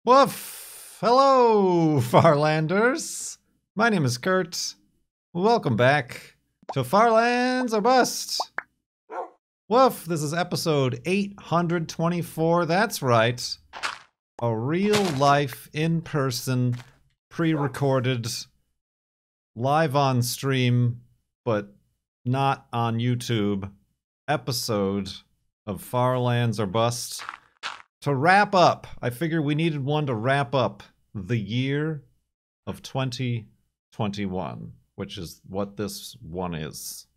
Woof! Hello, Farlanders! My name is Kurt. Welcome back to Farlands or Bust! Woof! This is episode 824. That's right. A real-life, in-person, pre-recorded, live on stream, but not on YouTube, episode of Farlands or Bust. To wrap up, I figured we needed one to wrap up the year of 2021, which is what this one is,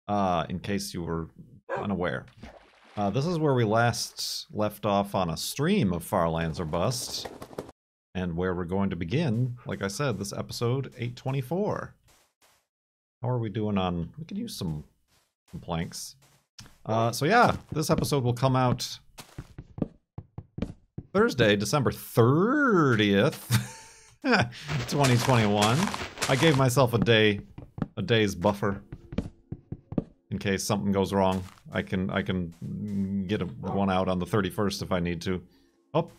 in case you were unaware. This is where we last left off on a stream of Farlands or Bust, and where we're going to begin, like I said, this episode 824. How are we doing on... We could use some planks. So yeah, this episode will come out Thursday, December 30th, 2021. I gave myself a day's buffer in case something goes wrong. I can get one out on the 31st if I need to. Oh,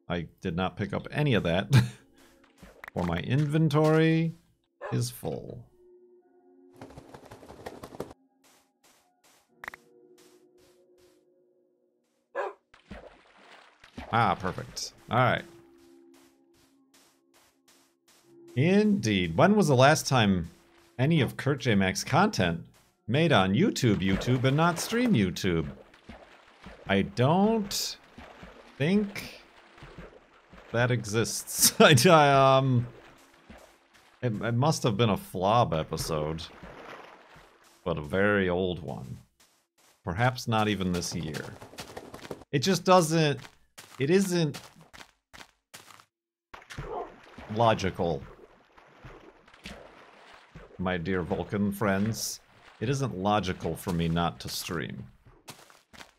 I did not pick up any of that. For my inventory is full. Ah, perfect. Alright. Indeed. When was the last time any of Kurt J. Max's content made on YouTube and not stream YouTube? I don't think that exists. It must have been a flob episode, but a very old one. Perhaps not even this year. It just doesn't... It isn't logical, my dear Vulcan friends. It isn't logical for me not to stream.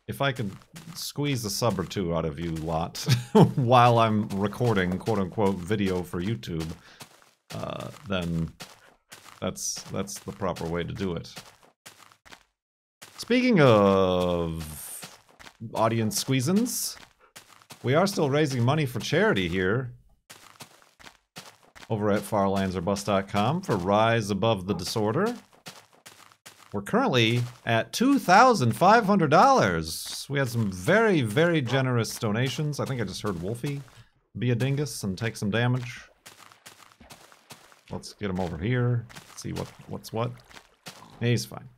If I could squeeze a sub or two out of you lot while I'm recording quote-unquote video for YouTube, then that's the proper way to do it. Speaking of audience squeezins, we are still raising money for charity here over at farlandsorbust.com for Rise Above the Disorder. We're currently at $2,500. We had some very, very generous donations. I think I just heard Wolfie be a dingus and take some damage. Let's get him over here. See what's what. He's fine.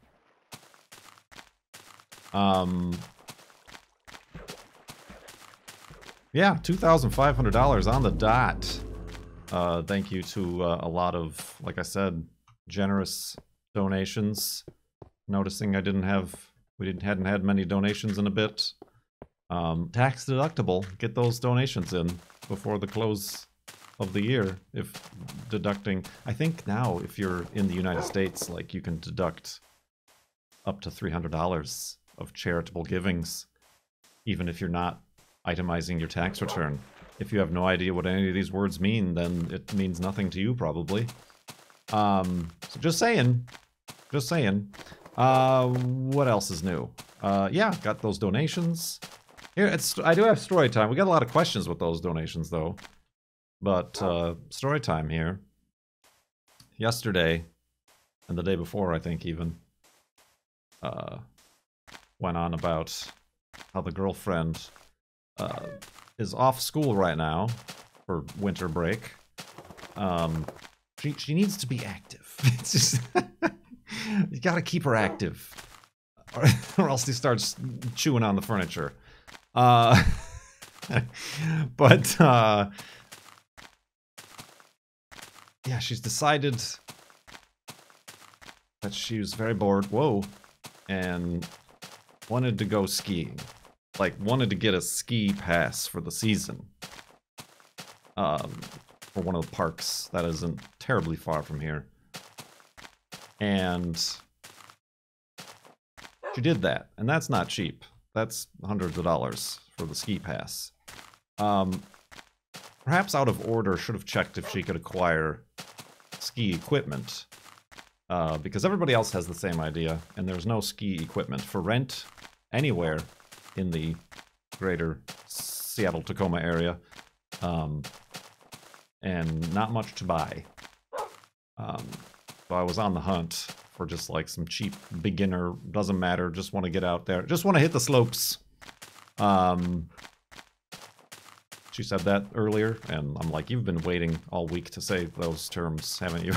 Yeah, $2,500 on the dot. Thank you to a lot of, like I said, generous donations. Noticing I hadn't had many donations in a bit. Tax deductible. Get those donations in before the close of the year. If deducting, I think now if you're in the United States, like you can deduct up to $300 of charitable givings, even if you're not itemizing your tax return. If you have no idea what any of these words mean, then it means nothing to you, probably. So just saying. Just saying. What else is new? Yeah, got those donations. Here, I do have story time. We got a lot of questions with those donations, though. But, story time here. Yesterday, and the day before, I think, even, went on about how the girlfriend is off school right now for winter break. She needs to be active. It's just you gotta keep her active, or else she starts chewing on the furniture. But yeah, she's decided that she was very bored. Whoa, and wanted to go skiing. Like, wanted to get a ski pass for the season. For one of the parks that isn't terribly far from here. And she did that. And that's not cheap. That's hundreds of dollars for the ski pass. Perhaps out of order, should have checked if she could acquire ski equipment. Because everybody else has the same idea, and there's no ski equipment for rent anywhere in the greater Seattle-Tacoma area. and not much to buy. So I was on the hunt for just like some cheap beginner, doesn't matter, just want to get out there, just want to hit the slopes. She said that earlier, and I'm like, you've been waiting all week to say those terms, haven't you?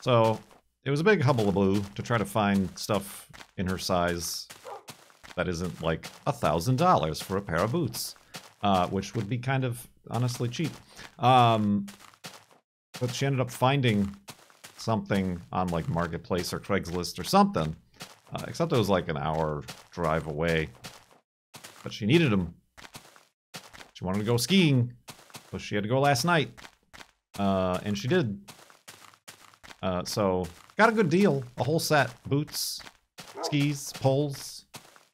So it was a big hullabaloo to try to find stuff in her size that isn't like $1,000 for a pair of boots, which would be kind of honestly cheap. But she ended up finding something on like Marketplace or Craigslist or something, except it was like an hour drive away. But she needed them. She wanted to go skiing, so she had to go last night, and she did. So got a good deal, a whole set: boots, skis, poles,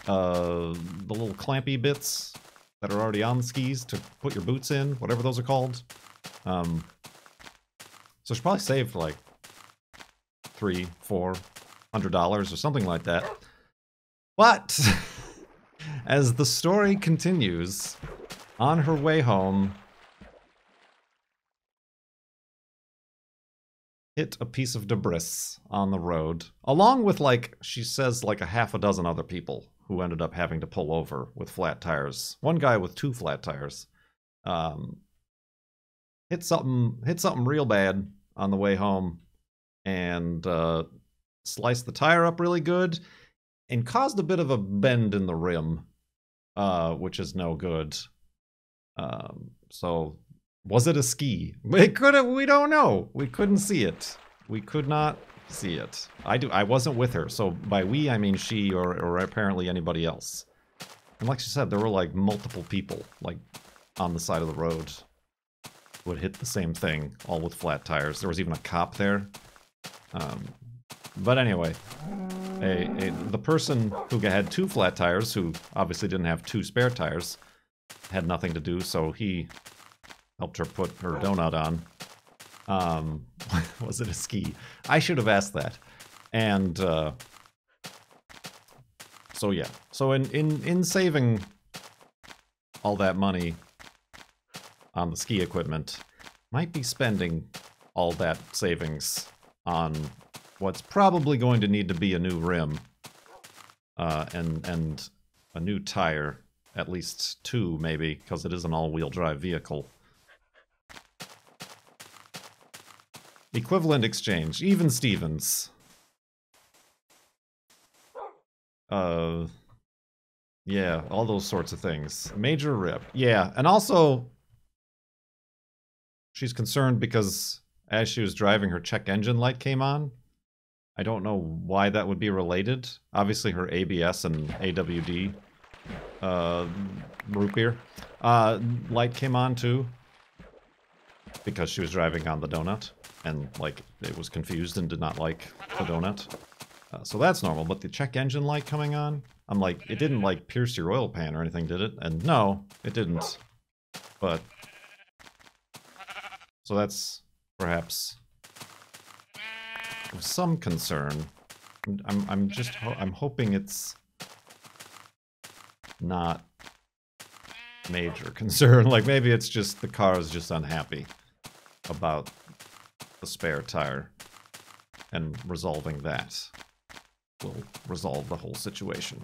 the little clampy bits that are already on the skis to put your boots in, whatever those are called. So she probably saved like $300-400 or something like that. But as the story continues, on her way home, hit a piece of debris on the road, along with, like, she says, like a half a dozen other people who ended up having to pull over with flat tires. One guy with 2 flat tires. Hit something real bad on the way home, and sliced the tire up really good, and caused a bit of a bend in the rim, which is no good. So, was it a ski? It could have. We don't know. We couldn't see it. We could not see it. I wasn't with her. So by we, I mean she or apparently anybody else. And like she said, there were like multiple people like on the side of the road who had hit the same thing, all with flat tires. There was even a cop there. But anyway, the person who had 2 flat tires, who obviously didn't have 2 spare tires, had nothing to do, so he helped her put her donut on. Was it a ski? I should have asked that. And so yeah. So in saving all that money on the ski equipment, might be spending all that savings on what's probably going to need to be a new rim, and a new tire, at least 2 maybe, because it is an all-wheel drive vehicle. Equivalent exchange, even Stevens. Yeah, all those sorts of things. Major rip. Yeah, and also she's concerned because as she was driving, her check engine light came on. I don't know why that would be related. Obviously her ABS and AWD root beer light came on too, because she was driving on the donut and like it was confused and did not like the donut. So that's normal, but the check engine light coming on, I'm like, it didn't like pierce your oil pan or anything, did it? And no, it didn't. But so that's perhaps of some concern. I'm hoping it's not major concern. Like maybe it's just the car is just unhappy about the spare tire, and resolving that will resolve the whole situation.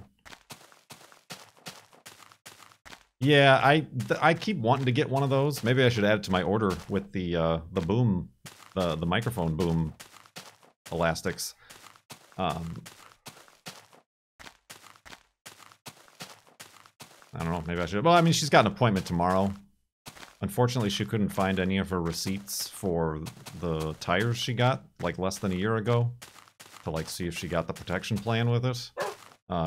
Yeah, I keep wanting to get one of those. Maybe I should add it to my order with the boom, the microphone boom elastics. I don't know, maybe I should. Well, I mean, she's got an appointment tomorrow. Unfortunately, she couldn't find any of her receipts for the tires she got, like, less than a year ago, to, like, see if she got the protection plan with it.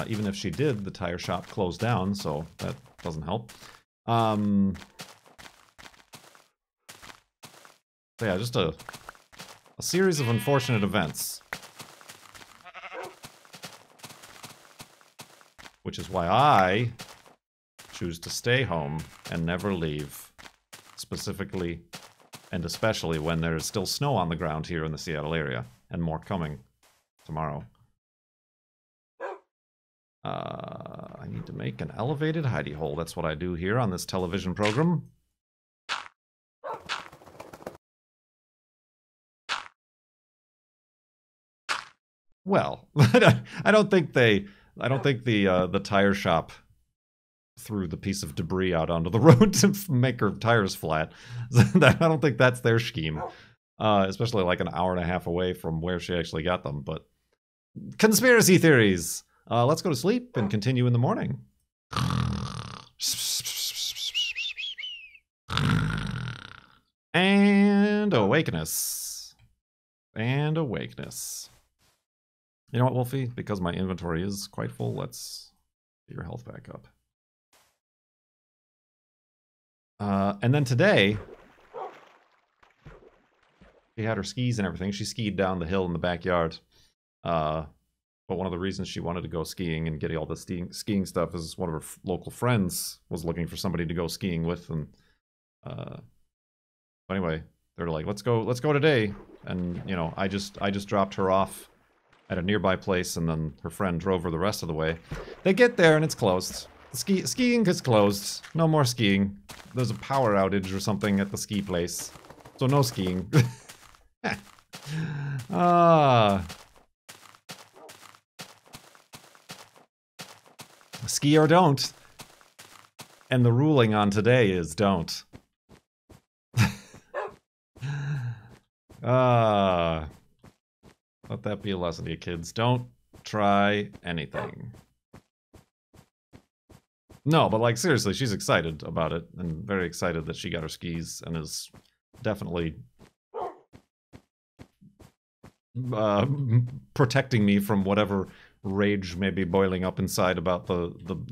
Even if she did, the tire shop closed down, so that doesn't help. So yeah, just a series of unfortunate events. Which is why I choose to stay home and never leave. Specifically, and especially when there's still snow on the ground here in the Seattle area, and more coming tomorrow. I need to make an elevated hidey hole. That's what I do here on this television program. Well, I don't think the tire shop threw the piece of debris out onto the road to make her tires flat. I don't think that's their scheme, especially like an hour and a half away from where she actually got them. But conspiracy theories. Let's go to sleep and continue in the morning. And awakeness. And awakeness. You know what, Wolfie? Because my inventory is quite full, let's get your health back up. And then today, she had her skis and everything. She skied down the hill in the backyard. But one of the reasons she wanted to go skiing and get all the skiing stuff is one of her local friends was looking for somebody to go skiing with. And but anyway, they're like, let's go today. And you know, I just dropped her off at a nearby place, and then her friend drove her the rest of the way. They get there and it's closed. The skiing is closed. No more skiing. There's a power outage or something at the ski place. So no skiing. Ski or don't. And the ruling on today is don't. Let that be a lesson to you kids. Don't try anything. No, but like seriously, she's excited about it and very excited that she got her skis and is definitely protecting me from whatever rage may be boiling up inside about the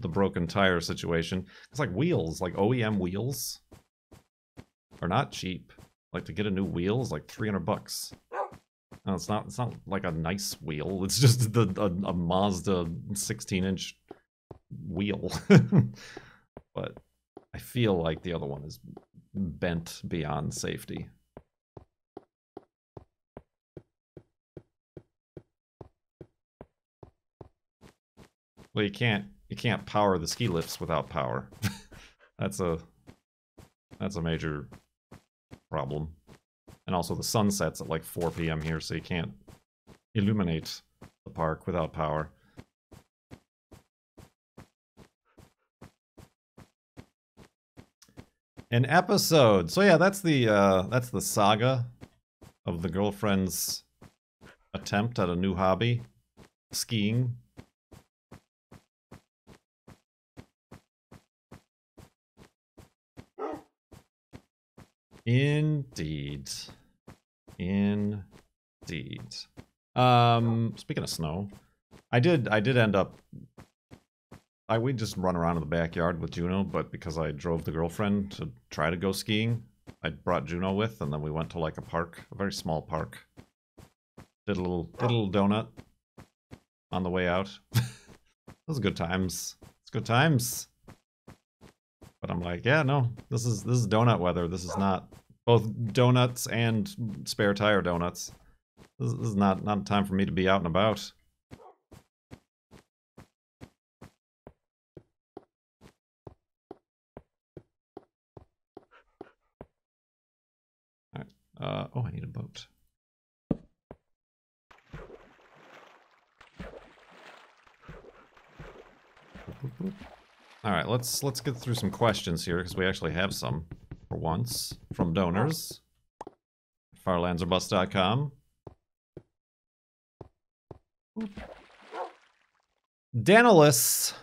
broken tire situation. It's like wheels, like OEM wheels are not cheap. Like to get a new wheel is like $300. No, it's not like a nice wheel. It's just a Mazda 16-inch wheel. But I feel like the other one is bent beyond safety. Well, you can't power the ski lifts without power. That's a major problem. And also the sun sets at like 4 p.m. here, so you can't illuminate the park without power. An episode. So yeah, that's the saga of the girlfriend's attempt at a new hobby, skiing. Indeed. Indeed. Speaking of snow, I did end up we just run around in the backyard with Juno, but because I drove the girlfriend to try to go skiing, I brought Juno with, and then we went to like a park, a very small park. Did a little donut on the way out. Those are good times. It's good times. But I'm like, yeah, no, this is donut weather. This is not both donuts and spare tire donuts. This is not time for me to be out and about. All right. Oh, I need a boat. All right, let's get through some questions here because we actually have some for once from donors. farlandsorbust.com. Danilus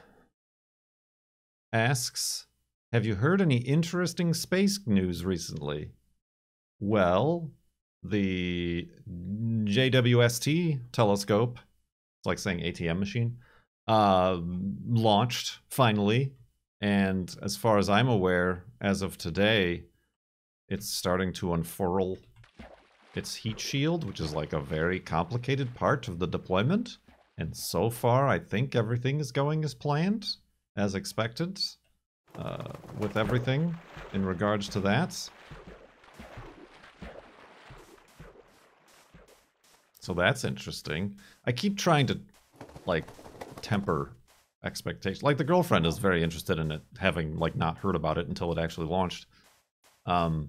asks, have you heard any interesting space news recently? Well, the JWST telescope, it's like saying ATM machine, launched finally, and as far as I'm aware, as of today, it's starting to unfurl its heat shield, which is like a very complicated part of the deployment. And so far, I think everything is going as planned, as expected, with everything in regards to that. So that's interesting. I keep trying to, like, temper expectation. Like, the girlfriend is very interested in it, having, like, not heard about it until it actually launched. But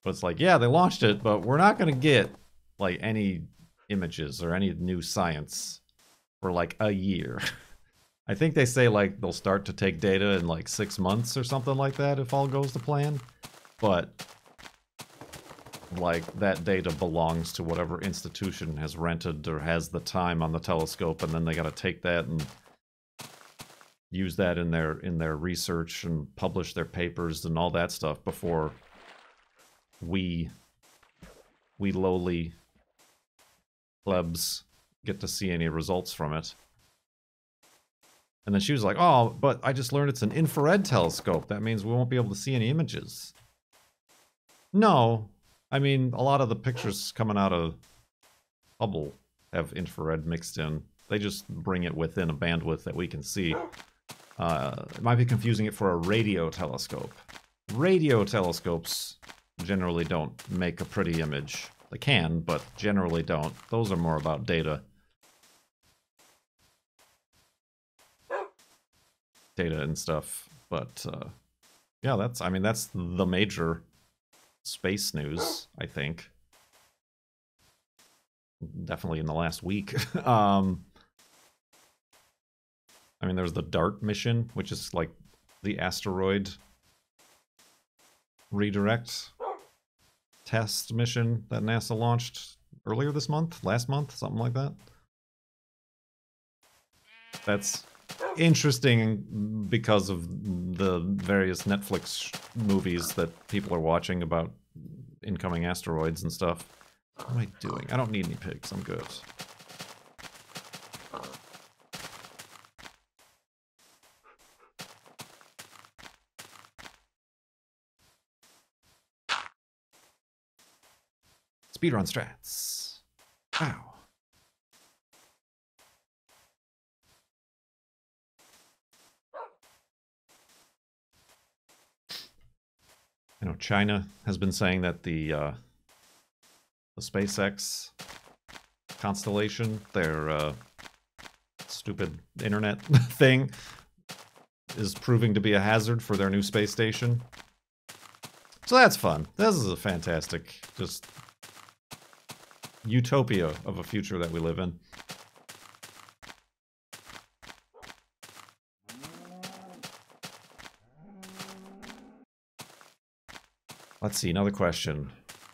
it's like, yeah, they launched it, but we're not going to get, like, any images or any new science for, like, a year. I think they say, like, they'll start to take data in, like, 6 months or something like that if all goes to plan. But, like, that data belongs to whatever institution has rented or has the time on the telescope, and then they got to take that and use that in their research and publish their papers and all that stuff before we lowly plebs get to see any results from it. And then she was like, oh, but I just learned it's an infrared telescope. That means we won't be able to see any images. No. I mean, a lot of the pictures coming out of Hubble have infrared mixed in. They just bring it within a bandwidth that we can see. It might be confusing it for a radio telescope. Radio telescopes generally don't make a pretty image. They can, but generally don't. Those are more about data. Data and stuff. But, yeah, that's the major space news, I think. Definitely in the last week. I mean, there's the DART mission, which is like the asteroid redirect test mission that NASA launched earlier this month, last month, something like that. That's interesting because of the various Netflix movies that people are watching about incoming asteroids and stuff. What am I doing? I don't need any pigs. I'm good. Speedrun strats. Wow. I know China has been saying that the SpaceX constellation, their stupid internet thing, is proving to be a hazard for their new space station. So that's fun. This is a fantastic, just utopia of a future that we live in. Let's see, another question.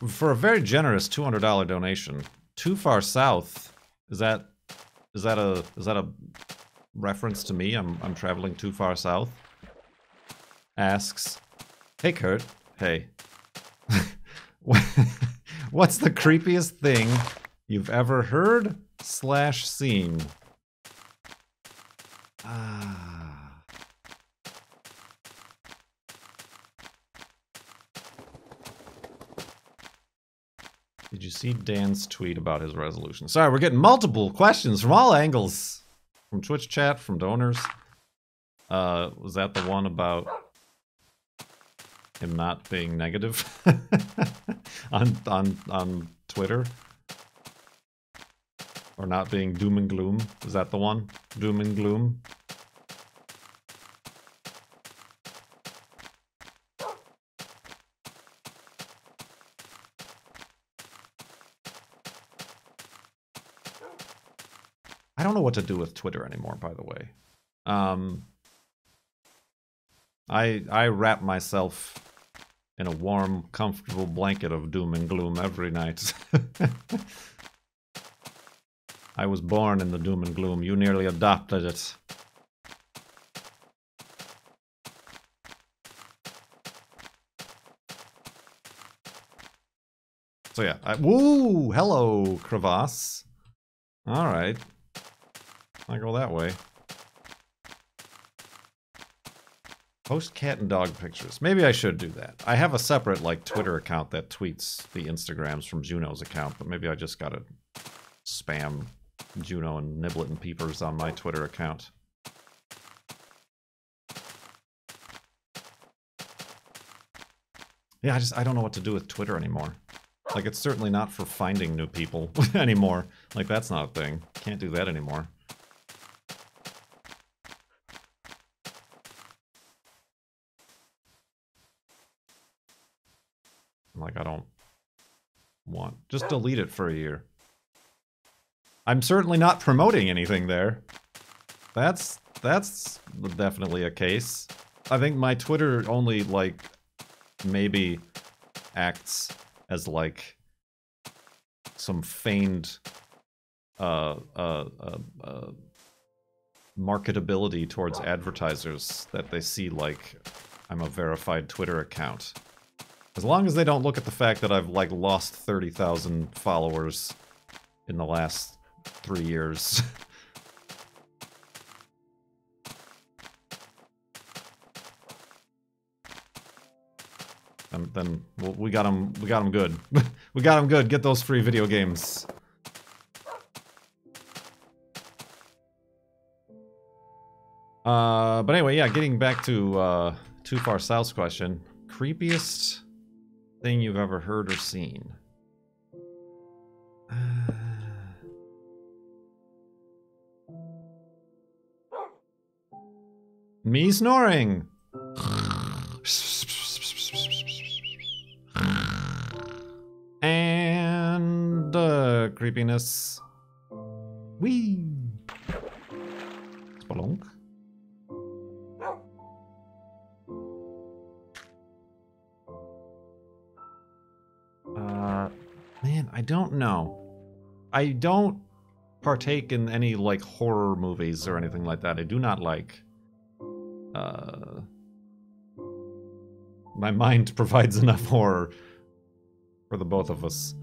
For a very generous $200 donation, Too Far South, is that a reference to me? I'm traveling too far south? Asks, hey Kurt, hey. What's the creepiest thing you've ever heard / seen? Did you see Dan's tweet about his resolution? Sorry, we're getting multiple questions from all angles. From Twitch chat, from donors. Was that the one about him not being negative on Twitter? Or not being doom and gloom? Is that the one? Doom and gloom? I don't know what to do with Twitter anymore, by the way. I wrap myself in a warm, comfortable blanket of doom and gloom every night. I was born in the doom and gloom. You nearly adopted it. So yeah, woo! Hello, crevasse. Alright. I'll go that way. Post cat and dog pictures. Maybe I should do that. I have a separate, like, Twitter account that tweets the Instagrams from Juno's account, but maybe I just gotta spam Juno and Niblet and Peepers on my Twitter account. Yeah, I don't know what to do with Twitter anymore. Like, it's certainly not for finding new people anymore. Like, that's not a thing. Can't do that anymore. Like, I don't want... Just delete it for a year. I'm certainly not promoting anything there. That's definitely a case. I think my Twitter only, like, maybe acts as, like, some feigned, marketability towards advertisers that they see, like, I'm a verified Twitter account. As long as they don't look at the fact that I've, like, lost 30,000 followers in the last 3 years. Then we got them good. We got them good. Get those free video games. But anyway, yeah, getting back to Too Far South's question. Creepiest thing you've ever heard or seen? Me snoring! And creepiness. Whee! Spelunk. Man, I don't know. I don't partake in any, like, horror movies or anything like that. I do not like. My mind provides enough horror for the both of us.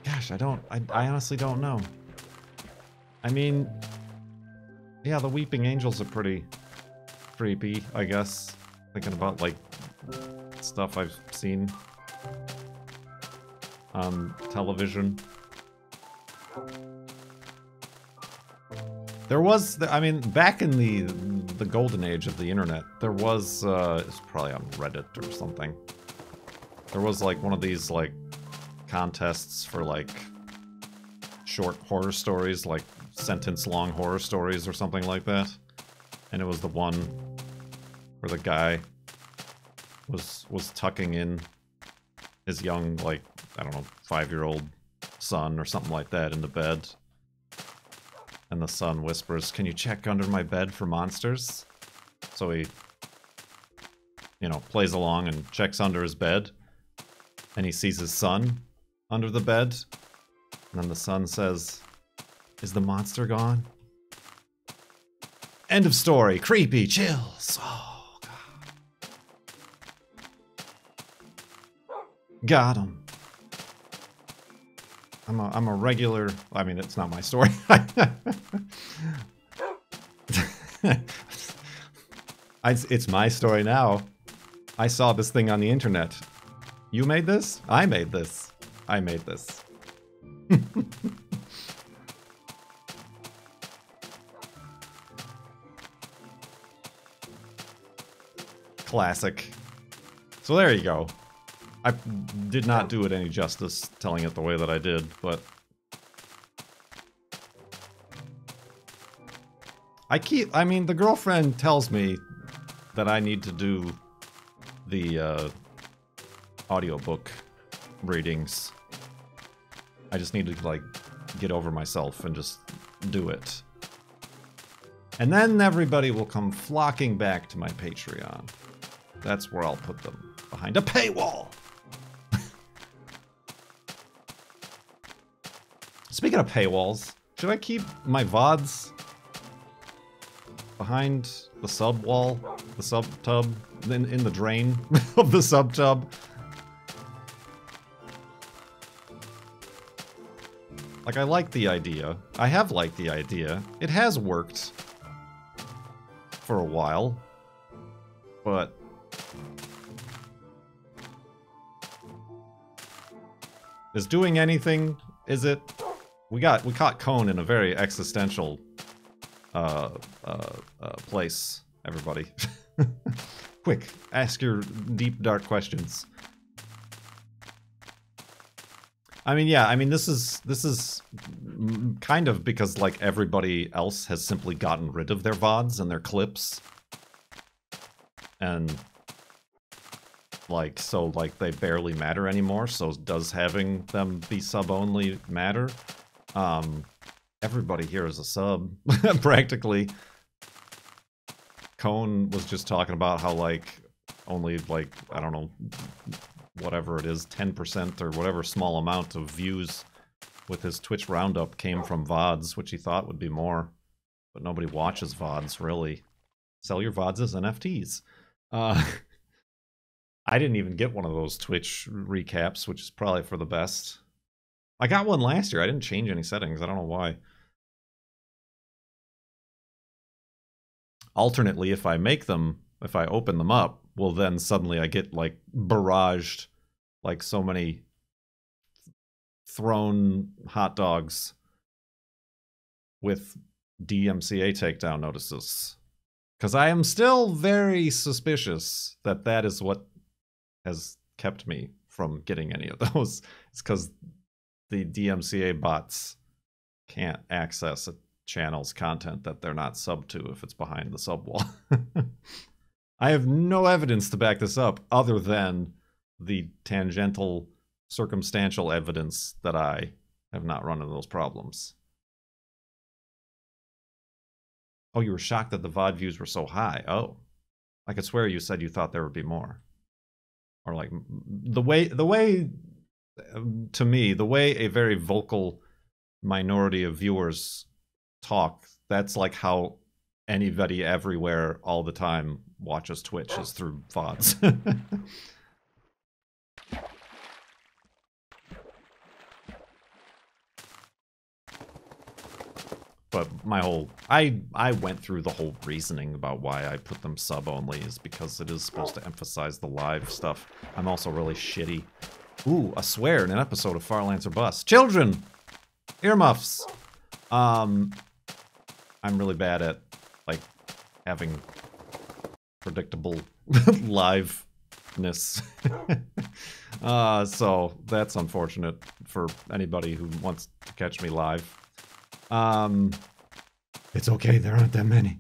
Gosh, I honestly don't know. I mean, yeah, the Weeping Angels are pretty creepy, I guess. Thinking about, like, stuff I've seen on television. There was, I mean, back in the golden age of the internet, there was, it's probably on Reddit or something. There was, like, one of these, like, contests for, like, short horror stories, like sentence-long horror stories or something like that. And it was the one where the guy was tucking in his young, like, I don't know, 5-year-old son or something like that into bed. And the son whispers, "Can you check under my bed for monsters?" So he, you know, plays along and checks under his bed. And he sees his son under the bed. And then the son says, "Is the monster gone?" End of story. Creepy. Chills. Oh, God. Got him. I'm a regular... I mean, it's not my story. It's my story now. I saw this thing on the internet. You made this? I made this. I made this. Classic. So there you go. I did not do it any justice telling it the way that I did, but... I mean, the girlfriend tells me that I need to do the, audiobook readings. I just need to, like, get over myself and just do it. And then everybody will come flocking back to my Patreon. That's where I'll put them. Behind a paywall! Speaking of paywalls, should I keep my VODs behind the sub wall? The sub tub? In the drain of the sub tub? Like, I like the idea. I have liked the idea. It has worked for a while. But... is doing anything, is it? We caught Cone in a very existential place, everybody. Quick, ask your deep, dark questions. I mean, yeah, I mean, this is kind of because, like, everybody else has simply gotten rid of their VODs and their clips. And, like, so, like, they barely matter anymore, so does having them be sub-only matter? Everybody here is a sub, practically. Cone was just talking about how, like, only, like, I don't know, whatever it is, 10% or whatever small amount of views with his Twitch roundup came from VODs, which he thought would be more. But nobody watches VODs, really. Sell your VODs as NFTs. I didn't even get one of those Twitch recaps, which is probably for the best. I got one last year. I didn't change any settings. I don't know why. Alternately, if I make them, if I open them up, well, then suddenly I get, like, barraged, like so many thrown hot dogs with DMCA takedown notices. Because I am still very suspicious that that is what has kept me from getting any of those. It's because the DMCA bots can't access a channel's content that they're not sub to if it's behind the sub wall. I have no evidence to back this up other than the tangential, circumstantial evidence that I have not run into those problems. Oh, you were shocked that the VOD views were so high. Oh, I could swear you said you thought there would be more. Or like, the way, to me, the way a very vocal minority of viewers talk, that's like how anybody everywhere all the time watches Twitch, is through VODs. But my whole, I went through the whole reasoning about why I put them sub only is because it is supposed to emphasize the live stuff. I'm also really shitty. Ooh, a swear in an episode of Farlands or Bust. Children! Earmuffs! I'm really bad at, like, having predictable liveness. So that's unfortunate for anybody who wants to catch me live. It's okay, there aren't that many.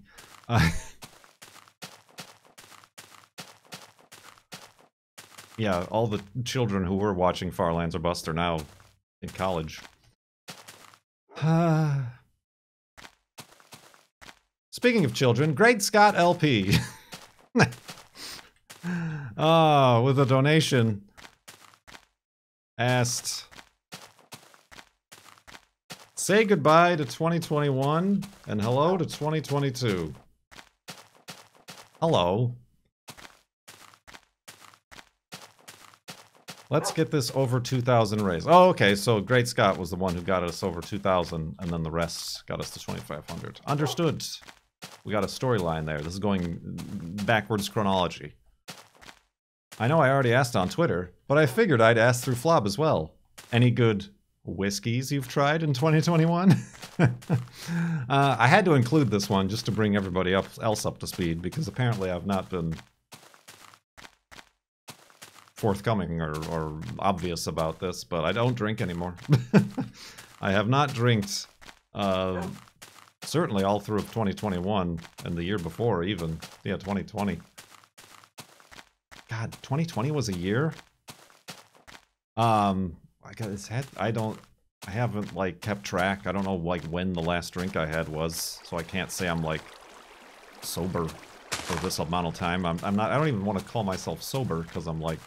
Yeah, all the children who were watching Farlands or Bust are now in college. Speaking of children, Great Scott LP. Oh, with a donation, asked, say goodbye to 2021 and hello to 2022. Hello. Let's get this over 2,000 raised. Oh, okay, so Great Scott was the one who got us over 2,000, and then the rest got us to 2,500. Understood. We got a storyline there. This is going backwards chronology. I know I already asked on Twitter, but I figured I'd ask through Flob as well. Any good whiskeys you've tried in 2021? I had to include this one just to bring everybody else up to speed, because apparently I've not been forthcoming or obvious about this, but I don't drink anymore. I have not drinked certainly all through 2021 and the year before even. Yeah, 2020. God, 2020 was a year? I haven't, like, kept track. I don't know, like, when the last drink I had was, so I can't say I'm, like, sober for this amount of time. I don't even want to call myself sober, because I'm, like,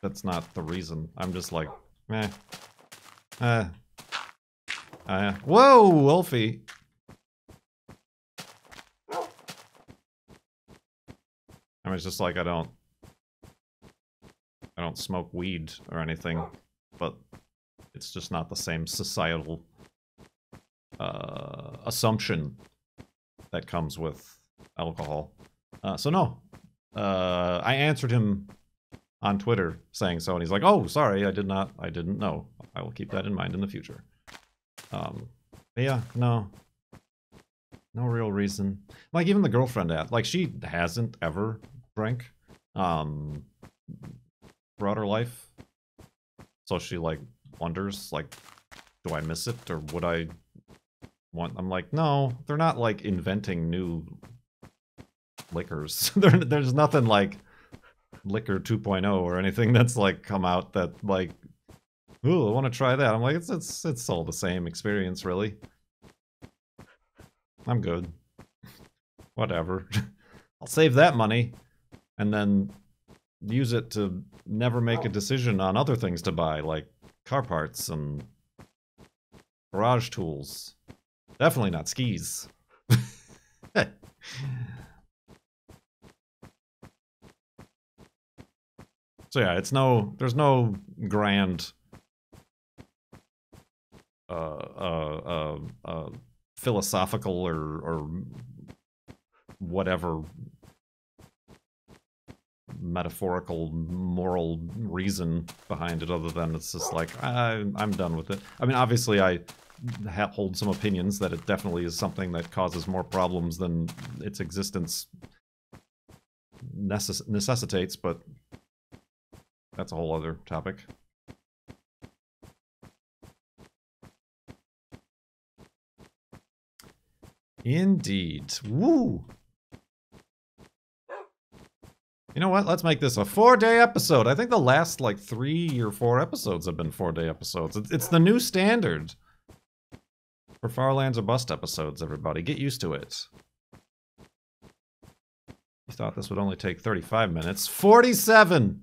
that's not the reason. I'm just, like, meh. Whoa, Wolfie! I mean, it's just like, I don't smoke weed or anything, but it's just not the same societal assumption that comes with alcohol. So no, I answered him on Twitter saying so, and he's like, "Oh, sorry, I didn't know. I will keep that in mind in the future." But yeah, no real reason. Like, even the girlfriend like, she hasn't ever drank throughout her life, so she, like, wonders, like, do I miss it, or would I want... I'm like, no, they're not, like, inventing new liquors. There's nothing like Liquor 2.0 or anything that's, like, come out that, like, ooh, I want to try that. I'm like, it's all the same experience, really. I'm good. Whatever. I'll save that money and then use it to never make a decision on other things to buy, like car parts and garage tools. Definitely not skis. So yeah, there's no grand philosophical or whatever metaphorical moral reason behind it, other than it's just like, I'm done with it. I mean, obviously I hold some opinions that it definitely is something that causes more problems than its existence necessitates, but that's a whole other topic. Indeed. Woo! You know what? Let's make this a 4-day episode. I think the last, like, 3 or 4 episodes have been 4-day episodes. It's the new standard for Farlands or Bust episodes, everybody. Get used to it. You thought this would only take 35 minutes. 47!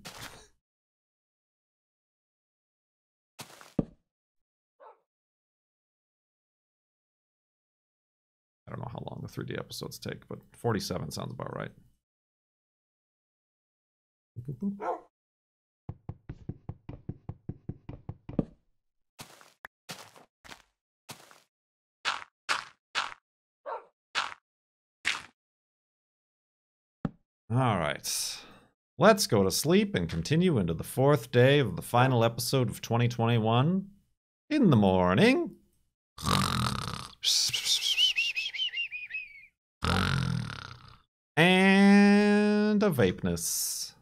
I don't know how long the 3D episodes take, but 47 sounds about right. All right. Let's go to sleep and continue into the 4th day of the final episode of 2021 in the morning. And a vapeness.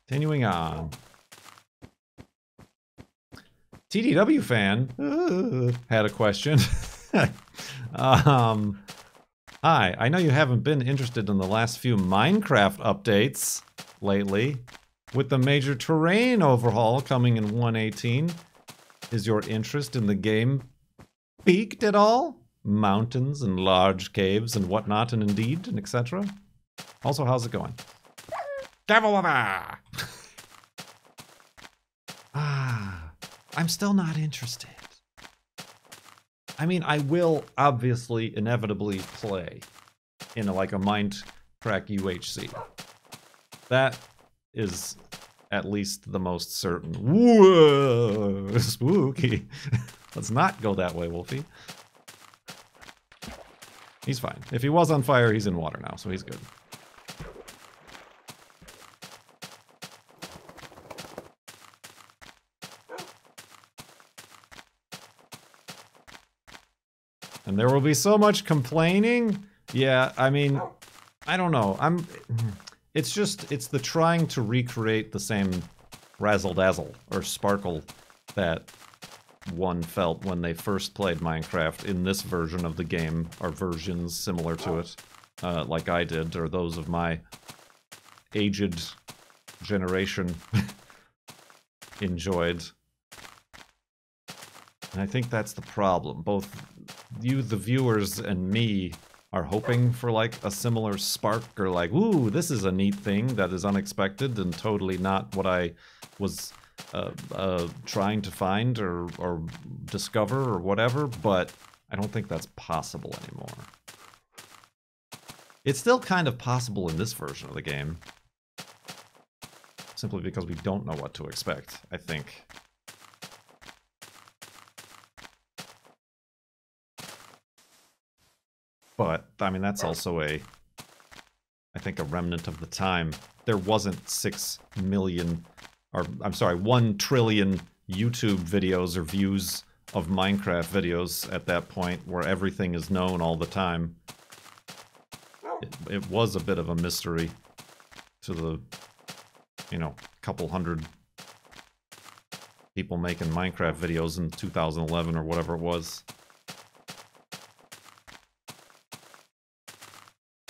Continuing on. TDW fan had a question. Hi, I know you haven't been interested in the last few Minecraft updates lately. With the major terrain overhaul coming in 1.18, is your interest in the game peaked at all? Mountains and large caves and whatnot, and indeed, and etc. Also, how's it going? Devil of a... I'm still not interested. I mean, I will obviously, inevitably play in like a Mindcrack UHC. That is at least the most certain. Whoa, spooky. Let's not go that way, Wolfie. He's fine. If he was on fire, he's in water now, so he's good. And there will be so much complaining. Yeah, I mean, I don't know. It's the trying to recreate the same razzle-dazzle or sparkle that one felt when they first played Minecraft in this version of the game, or versions similar to it, like I did, or those of my aged generation enjoyed. And I think that's the problem. Both you, the viewers, and me are hoping for like a similar spark, or like, ooh, this is a neat thing that is unexpected and totally not what I was trying to find or discover or whatever, but I don't think that's possible anymore. It's still kind of possible in this version of the game, simply because we don't know what to expect, I think. But, I mean, that's also I think a remnant of the time. There wasn't 6 million, or I'm sorry, 1 trillion YouTube videos or views of Minecraft videos at that point, where everything is known all the time. It was a bit of a mystery to the, you know, couple hundred people making Minecraft videos in 2011 or whatever it was.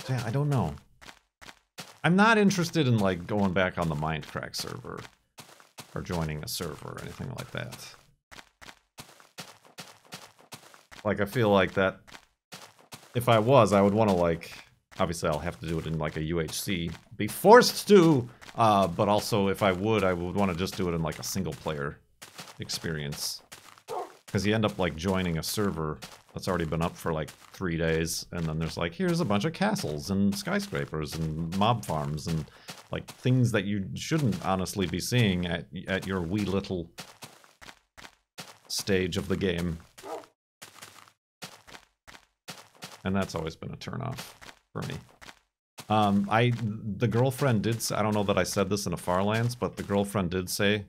So yeah, I don't know. I'm not interested in, like, going back on the Minecraft server or joining a server or anything like that. Like, I feel like that if I was, I would want to, like, obviously I'll have to do it in, like, a UHC. Be forced to, but also if I would want to just do it in, like, a single player experience. Because you end up, like, joining a server that's already been up for, like, 3 days, and then there's, like, here's a bunch of castles and skyscrapers and mob farms and, like, things that you shouldn't honestly be seeing at your wee little stage of the game. And that's always been a turnoff for me. The girlfriend did say, I don't know that I said this in a Farlands, but the girlfriend did say,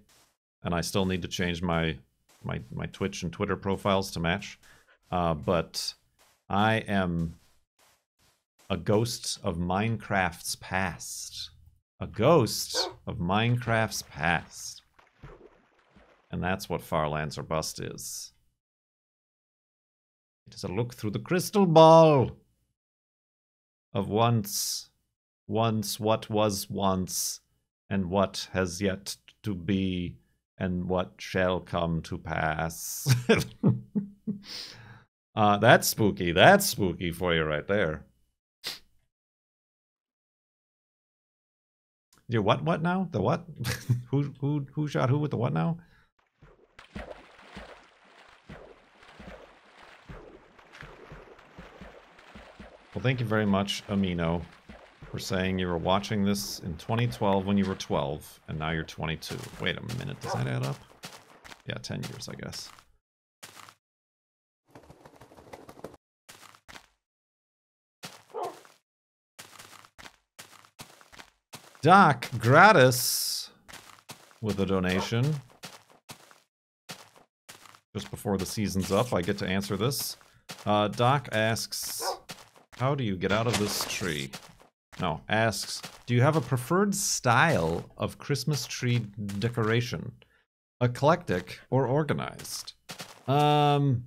and I still need to change my Twitch and Twitter profiles to match, but I am a ghost of Minecraft's past. A ghost of Minecraft's past. And that's what Farlands or Bust is. It is a look through the crystal ball of once, what was once, and what has yet to be, and what shall come to pass. That's spooky. That's spooky for you right there. Your what now? The what? who shot who with the what now? Well, thank you very much, Amino, for saying you were watching this in 2012 when you were 12, and now you're 22. Wait a minute, does that add up? Yeah, 10 years, I guess. Doc, gratis, with a donation. Just before the season's up, I get to answer this. Doc asks, how do you get out of this tree? No, asks, do you have a preferred style of Christmas tree decoration? Eclectic or organized? Well,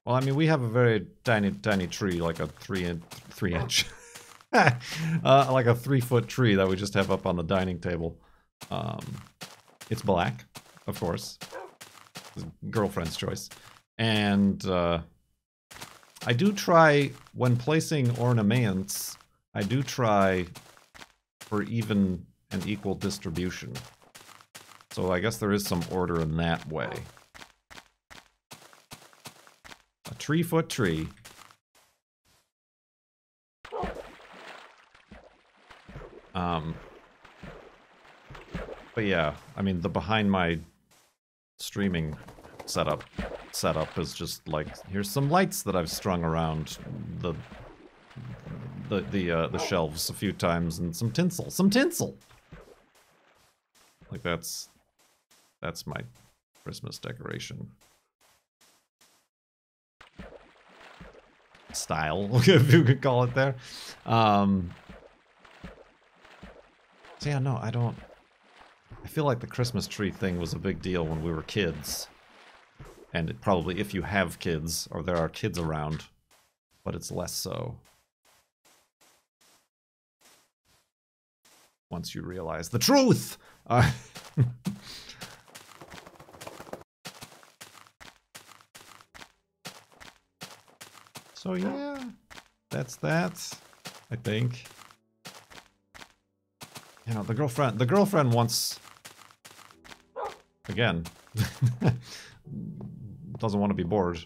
I mean, we have a very tiny tree, like a 3 inch. Like a 3-foot tree that we just have up on the dining table. It's black, of course. Girlfriend's choice. And I do try, when placing ornaments, I do try for even and equal distribution. So I guess there is some order in that way. A 3-foot tree. But yeah, I mean, the behind my streaming setup is just like, here's some lights that I've strung around the shelves a few times, and some tinsel. Like that's my Christmas decoration style, if you could call it there. So yeah, no, I feel like the Christmas tree thing was a big deal when we were kids. And it probably, if you have kids, or there are kids around, but it's less so. Once you realize the truth! So yeah, that's that, I think. You know, the girlfriend wants, again, doesn't want to be bored,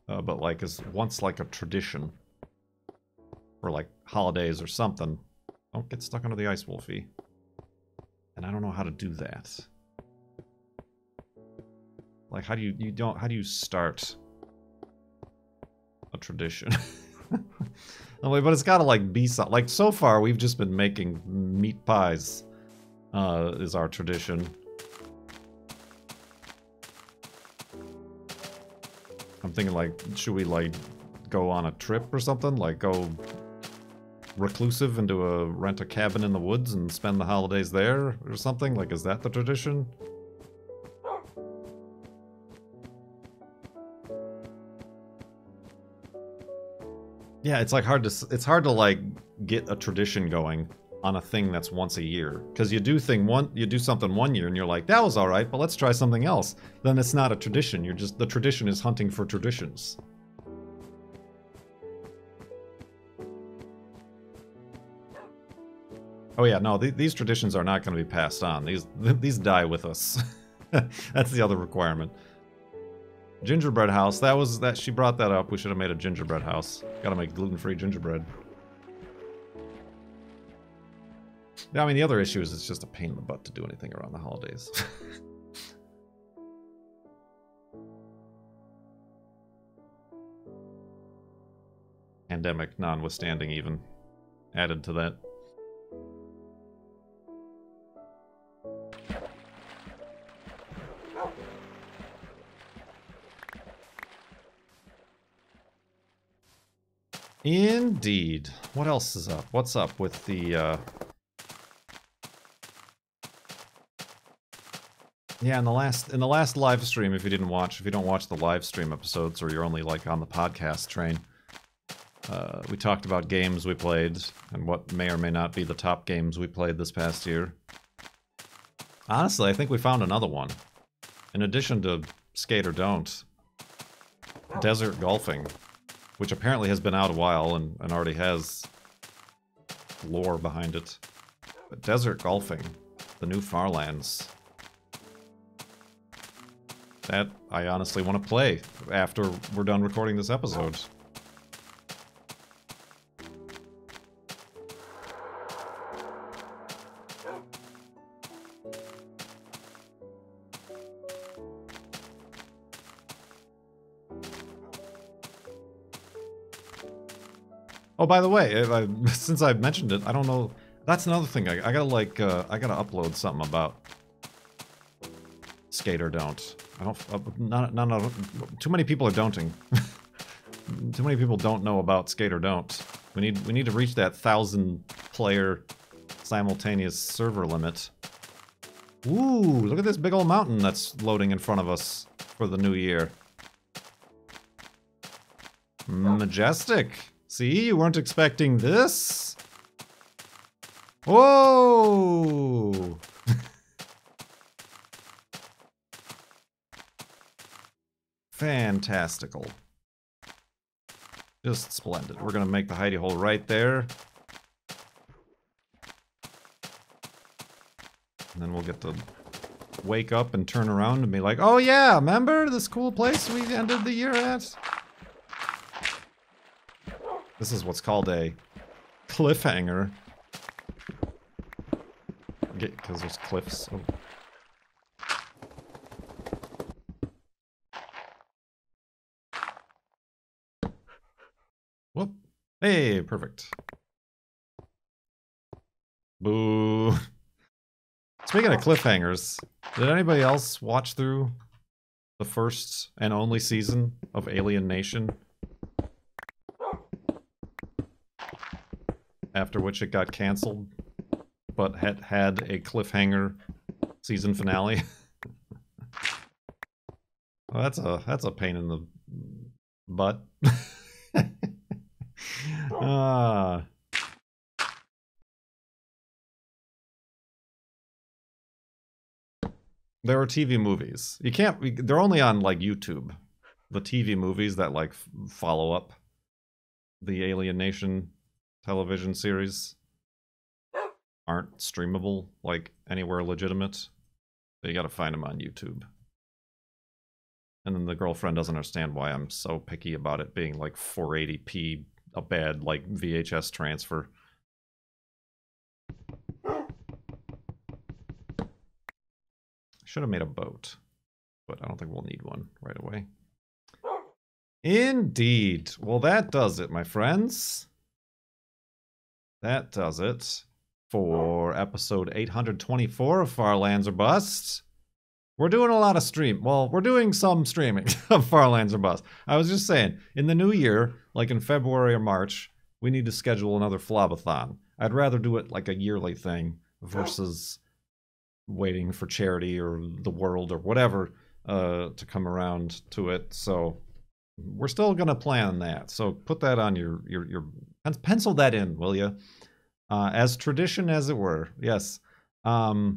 but like wants like a tradition for like holidays or something. Don't get stuck under the ice, Wolfie. And I don't know how to do that. Like, how do you start a tradition? But it's gotta like be something. Like, so far we've just been making meat pies, is our tradition. I'm thinking like, should we like go on a trip or something? Like go reclusive and rent a cabin in the woods and spend the holidays there or something? Like, is that the tradition? Yeah, it's like it's hard to like get a tradition going on a thing that's once a year, because you do something one year and you're like, that was all right, but let's try something else. Then it's not a tradition. The tradition is hunting for traditions. Oh yeah, no, these traditions are not going to be passed on. These die with us. That's the other requirement. Gingerbread house. She brought that up. We should have made a gingerbread house. Gotta make gluten-free gingerbread. I mean, the other issue is it's just a pain in the butt to do anything around the holidays. Pandemic notwithstanding, even added to that. Indeed. What else is up? What's up with the, Yeah, in the last live stream, if you don't watch the live stream episodes, or you're only, like, on the podcast train, we talked about games we played, and what may or may not be the top games we played this past year. Honestly, I think we found another one. In addition to Skate or Don't, Desert Golfing, which apparently has been out a while and already has lore behind it. But Desert Golfing, the new Farlands. That I honestly want to play after we're done recording this episode. Oh, by the way, since I've mentioned it, I don't know. That's another thing. I gotta like, I gotta upload something about Skate or Don't. I don't. Not. Too many people are don'ting. Too many people don't know about Skate or Don't. We need to reach that 1,000-player simultaneous server limit. Ooh, look at this big old mountain that's loading in front of us for the new year. Majestic. See, you weren't expecting this? Whoa! Fantastical. Just splendid. We're gonna make the hidey hole right there. And then we'll get to wake up and turn around and be like, oh yeah, remember this cool place we ended the year at? This is what's called a cliffhanger. Because there's cliffs. Oh. Whoop. Hey, perfect. Boo. Speaking of cliffhangers, did anybody else watch through the first and only season of Alien Nation? After which it got canceled, but had a cliffhanger season finale. Well, that's a pain in the butt. There are TV movies. You can't. They're only on like YouTube. The TV movies that like follow up the Alien Nation television series aren't streamable like anywhere legitimate. So you gotta find them on YouTube. And then the girlfriend doesn't understand why I'm so picky about it being like 480p, a bad like VHS transfer. Should have made a boat, but I don't think we'll need one right away. Indeed. Well, that does it, my friends. That does it for episode 824 of Farlands or Bust. We're doing a lot of we're doing some streaming of Farlands or Bust. I was just saying, in the new year, like in February or March, we need to schedule another Flobathon. I'd rather do it like a yearly thing versus waiting for charity or the world or whatever to come around to it. So we're still gonna plan that. So put that on your pencil that in, will you? As tradition as it were. Yes. So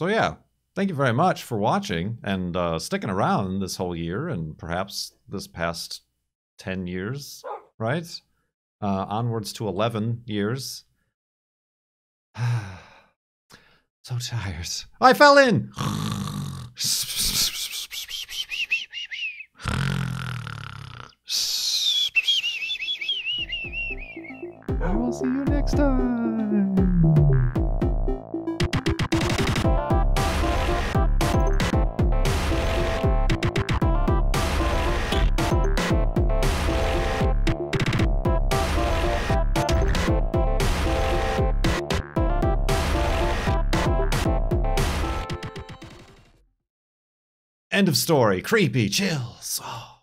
yeah, thank you very much for watching and sticking around this whole year and perhaps this past 10 years, right? Onwards to 11 years. So tired. I fell in! I will see you next time! End of story. Creepy. Chills. Oh.